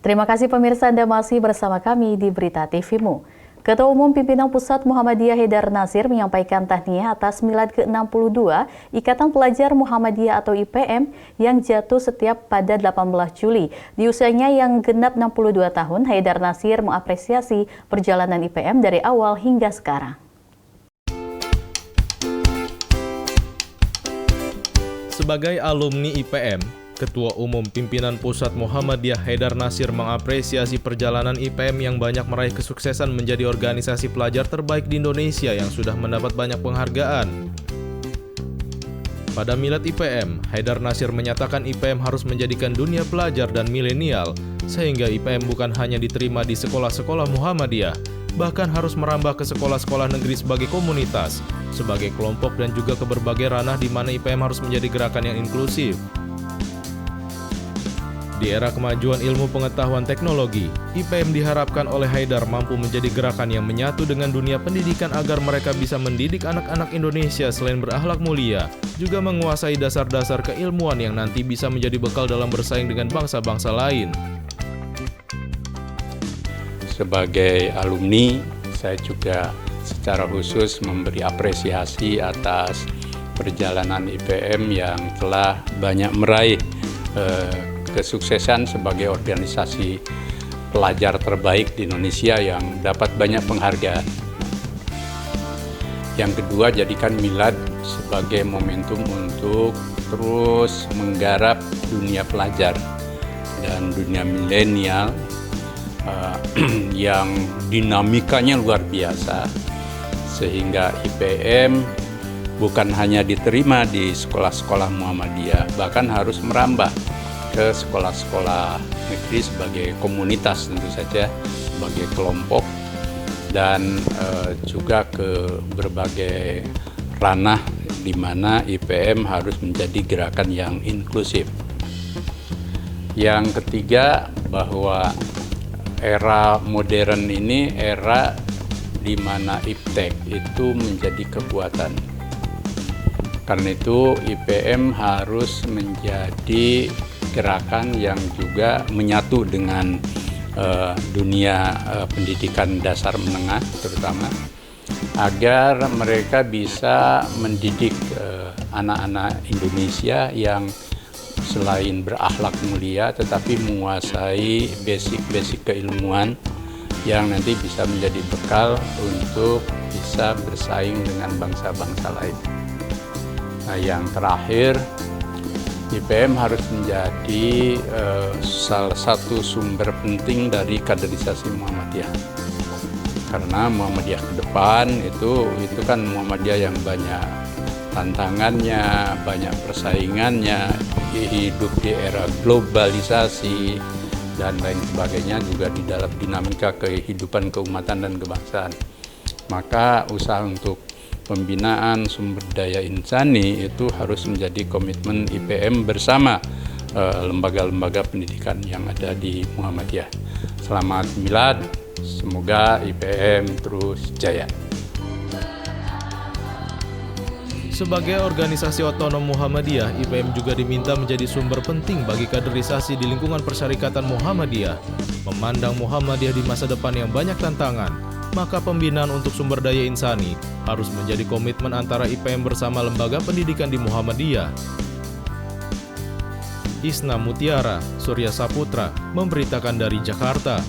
Terima kasih pemirsa Anda masih bersama kami di Berita TVMu. Ketua Umum Pimpinan Pusat Muhammadiyah Haidar Nasir menyampaikan tahniah atas milad ke-62 Ikatan Pelajar Muhammadiyah atau IPM yang jatuh setiap pada 18 Juli. Di usianya yang genap 62 tahun, Haidar Nasir mengapresiasi perjalanan IPM dari awal hingga sekarang. Sebagai alumni IPM, Ketua Umum Pimpinan Pusat Muhammadiyah Haidar Nasir mengapresiasi perjalanan IPM yang banyak meraih kesuksesan menjadi organisasi pelajar terbaik di Indonesia yang sudah mendapat banyak penghargaan. Pada milad IPM, Haidar Nasir menyatakan IPM harus menjadikan dunia pelajar dan milenial, sehingga IPM bukan hanya diterima di sekolah-sekolah Muhammadiyah, bahkan harus merambah ke sekolah-sekolah negeri sebagai komunitas, sebagai kelompok dan juga ke berbagai ranah di mana IPM harus menjadi gerakan yang inklusif. Di era kemajuan ilmu pengetahuan teknologi, IPM diharapkan oleh Haidar mampu menjadi gerakan yang menyatu dengan dunia pendidikan agar mereka bisa mendidik anak-anak Indonesia selain berakhlak mulia, juga menguasai dasar-dasar keilmuan yang nanti bisa menjadi bekal dalam bersaing dengan bangsa-bangsa lain. Sebagai alumni, saya juga secara khusus memberi apresiasi atas perjalanan IPM yang telah banyak meraih kesuksesan sebagai organisasi pelajar terbaik di Indonesia yang dapat banyak penghargaan. Yang kedua, jadikan milad sebagai momentum untuk terus menggarap dunia pelajar dan dunia milenial yang dinamikanya luar biasa, sehingga IPM bukan hanya diterima di sekolah-sekolah Muhammadiyah, bahkan harus merambah ke sekolah-sekolah negeri sebagai komunitas, tentu saja sebagai kelompok, dan juga ke berbagai ranah di mana IPM harus menjadi gerakan yang inklusif. Yang ketiga, bahwa era modern ini era di mana iptek itu menjadi kekuatan. Karena itu IPM harus menjadi gerakan yang juga menyatu dengan dunia pendidikan dasar menengah terutama, agar mereka bisa mendidik anak-anak Indonesia yang selain berakhlak mulia tetapi menguasai basic keilmuan yang nanti bisa menjadi bekal untuk bisa bersaing dengan bangsa-bangsa lain. Nah, yang terakhir, IPM harus menjadi salah satu sumber penting dari kaderisasi Muhammadiyah. Karena Muhammadiyah ke depan itu kan Muhammadiyah yang banyak tantangannya, banyak persaingannya, hidup di era globalisasi dan lain sebagainya, juga di dalam dinamika kehidupan keumatan dan kebangsaan. Maka usaha untuk pembinaan sumber daya insani itu harus menjadi komitmen IPM bersama lembaga-lembaga pendidikan yang ada di Muhammadiyah. Selamat milad, semoga IPM terus jaya. Sebagai organisasi otonom Muhammadiyah, IPM juga diminta menjadi sumber penting bagi kaderisasi di lingkungan persyarikatan Muhammadiyah. Memandang Muhammadiyah di masa depan yang banyak tantangan, maka pembinaan untuk sumber daya insani harus menjadi komitmen antara IPM bersama lembaga pendidikan di Muhammadiyah. Isna Mutiara, Surya Saputra, memberitakan dari Jakarta.